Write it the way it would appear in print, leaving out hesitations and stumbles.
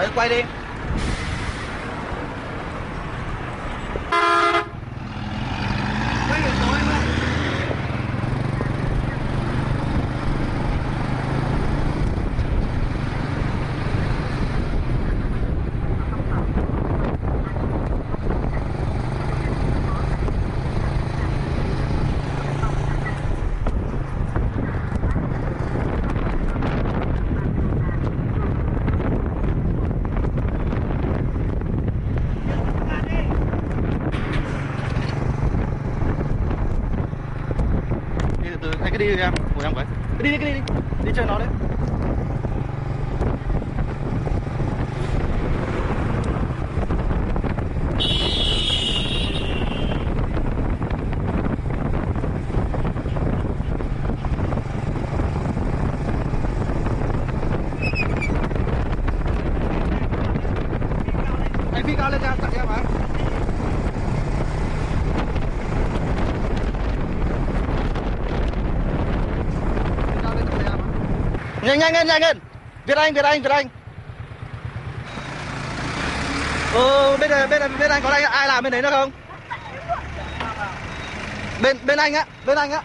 Tự quay đi. Quay được rồi em ơi. Từ anh cứ đi đi em, ngồi em vậy. Cứ đi đi, đi chơi nó đấy. Anh phi cao lên cho tặng em hả? Nhanh lên. Việt Anh. Bên anh có ai làm bên đấy nữa không? Bên anh á.